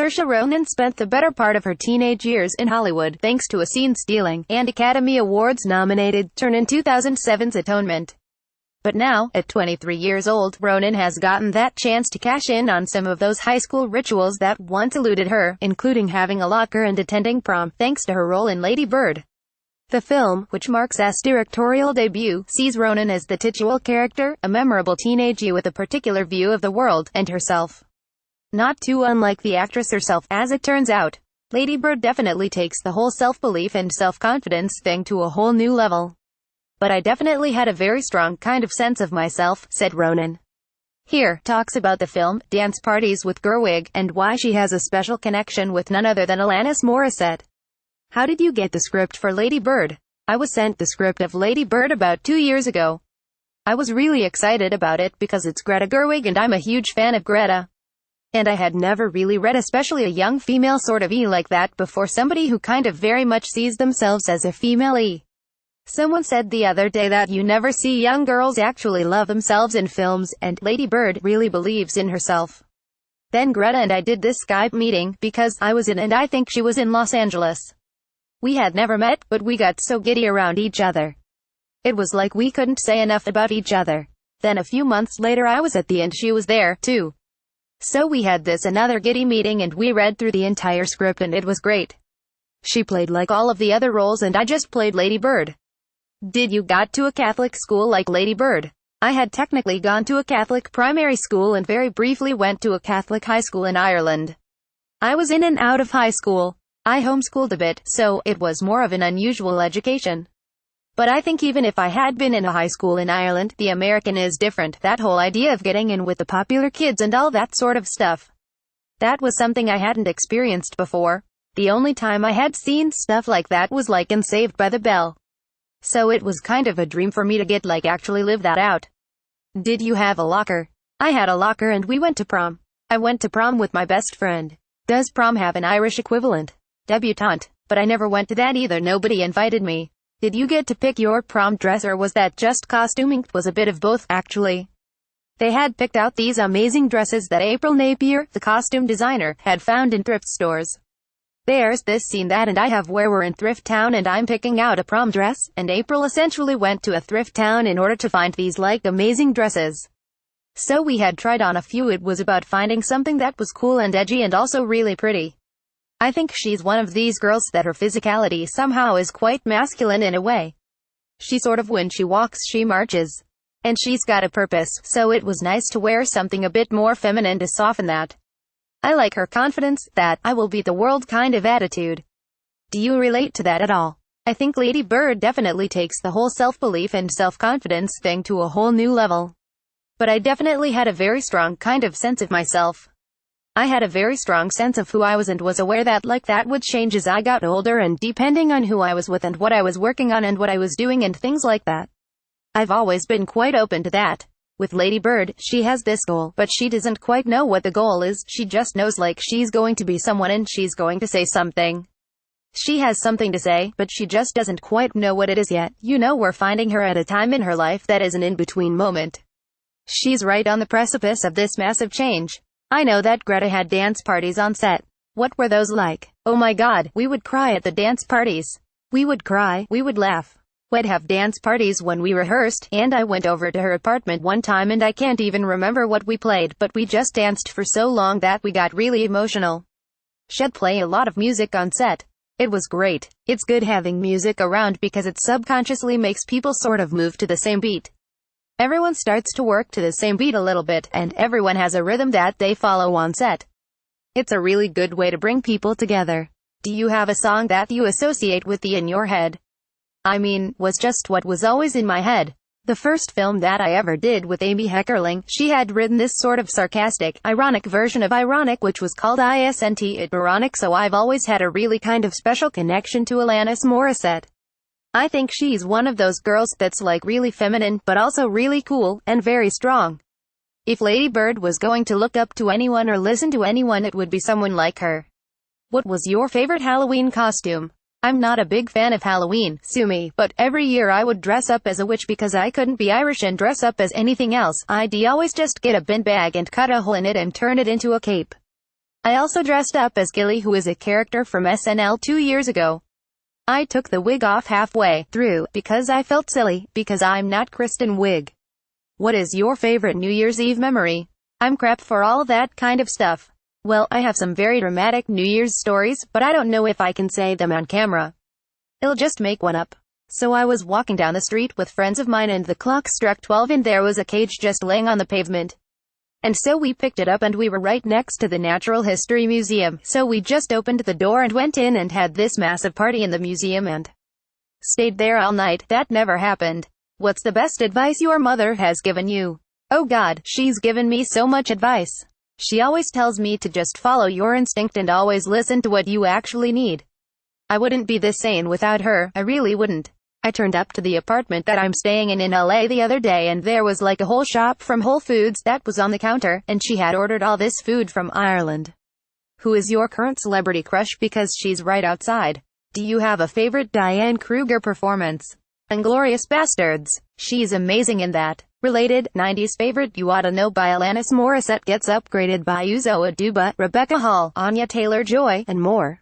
Saoirse Ronan spent the better part of her teenage years in Hollywood, thanks to a scene-stealing, and Academy Awards-nominated turn in 2007's Atonement. But now, at 23 years old, Ronan has gotten that chance to cash in on some of those high school rituals that once eluded her, including having a locker and attending prom, thanks to her role in Lady Bird. The film, which marks S directorial debut, sees Ronan as the titular character, a memorable teenager with a particular view of the world, and herself. Not too unlike the actress herself, as it turns out. Lady Bird definitely takes the whole self-belief and self-confidence thing to a whole new level. But I definitely had a very strong kind of sense of myself, said Ronan. Here, talks about the film, dance parties with Gerwig, and why she has a special connection with none other than Alanis Morissette. How did you get the script for Lady Bird? I was sent the script of Lady Bird about 2 years ago. I was really excited about it because it's Greta Gerwig and I'm a huge fan of Greta. And I had never really read especially a young female sort of E like that before, somebody who kind of very much sees themselves as a female E. Someone said the other day that you never see young girls actually love themselves in films, and Lady Bird really believes in herself. Then Greta and I did this Skype meeting, because I was in and I think she was in Los Angeles. We had never met, but we got so giddy around each other. It was like we couldn't say enough about each other. Then a few months later I was at the end, she was there, too. So we had this another giddy meeting and we read through the entire script and it was great. She played like all of the other roles and I just played Lady Bird. Did you got to a Catholic school like Lady Bird? I had technically gone to a Catholic primary school and very briefly went to a Catholic high school in Ireland. I was in and out of high school. I homeschooled a bit, so it was more of an unusual education. But I think even if I had been in a high school in Ireland, the American is different. That whole idea of getting in with the popular kids and all that sort of stuff. That was something I hadn't experienced before. The only time I had seen stuff like that was like in Saved by the Bell. So it was kind of a dream for me to get actually live that out. Did you have a locker? I had a locker and we went to prom. I went to prom with my best friend. Does prom have an Irish equivalent? Debutante. But I never went to that either, nobody invited me. Did you get to pick your prom dress or was that just costuming? It was a bit of both, actually. They had picked out these amazing dresses that April Napier, the costume designer, had found in thrift stores. There's this scene that and I have where we're in Thrift Town and I'm picking out a prom dress, and April essentially went to a thrift town in order to find these amazing dresses. So we had tried on a few. It was about finding something that was cool and edgy and also really pretty. I think she's one of these girls that her physicality somehow is quite masculine in a way. She sort of, when she walks, she marches. And she's got a purpose, so it was nice to wear something a bit more feminine to soften that. I like her confidence, that I will beat the world kind of attitude. Do you relate to that at all? I think Lady Bird definitely takes the whole self-belief and self-confidence thing to a whole new level. But I definitely had a very strong kind of sense of myself. I had a very strong sense of who I was and was aware that that would change as I got older and depending on who I was with and what I was working on and what I was doing and things like that. I've always been quite open to that. With Lady Bird, she has this goal, but she doesn't quite know what the goal is. She just knows she's going to be someone and she's going to say something. She has something to say, but she just doesn't quite know what it is yet. We're finding her at a time in her life that is an in-between moment. She's right on the precipice of this massive change. I know that Greta had dance parties on set. What were those like? Oh my god, we would cry at the dance parties. We would cry, we would laugh. We'd have dance parties when we rehearsed, and I went over to her apartment one time and I can't even remember what we played, but we just danced for so long that we got really emotional. She'd play a lot of music on set. It was great. It's good having music around because it subconsciously makes people sort of move to the same beat. Everyone starts to work to the same beat a little bit, and everyone has a rhythm that they follow on set. It's a really good way to bring people together. Do you have a song that you associate with in your head? I mean, was just what was always in my head. The first film that I ever did with Amy Heckerling, she had written this sort of sarcastic, ironic version of Ironic which was called ISNT It Ironic, so I've always had a really kind of special connection to Alanis Morissette. I think she's one of those girls that's really feminine, but also really cool, and very strong. If Lady Bird was going to look up to anyone or listen to anyone, it would be someone like her. What was your favorite Halloween costume? I'm not a big fan of Halloween, sue me, but every year I would dress up as a witch because I couldn't be Irish and dress up as anything else. I'd always just get a bin bag and cut a hole in it and turn it into a cape. I also dressed up as Gilly, who is a character from SNL 2 years ago. I took the wig off halfway through, because I felt silly, because I'm not Kristen Wiig. What is your favorite New Year's Eve memory? I'm crap for all that kind of stuff. Well, I have some very dramatic New Year's stories, but I don't know if I can say them on camera. I'll just make one up. So I was walking down the street with friends of mine and the clock struck 12 and there was a cage just laying on the pavement. And so we picked it up and we were right next to the Natural History Museum, so we just opened the door and went in and had this massive party in the museum and stayed there all night. That never happened. What's the best advice your mother has given you? Oh God, she's given me so much advice. She always tells me to just follow your instinct and always listen to what you actually need. I wouldn't be this sane without her, I really wouldn't. I turned up to the apartment that I'm staying in LA the other day and there was like a whole shop from Whole Foods that was on the counter, and she had ordered all this food from Ireland. Who is your current celebrity crush? Because she's right outside. Do you have a favorite Diane Kruger performance? Inglourious Bastards. She's amazing in that. Related, 90s favorite You Oughta Know by Alanis Morissette gets upgraded by Uzo Aduba, Rebecca Hall, Anya Taylor-Joy, and more.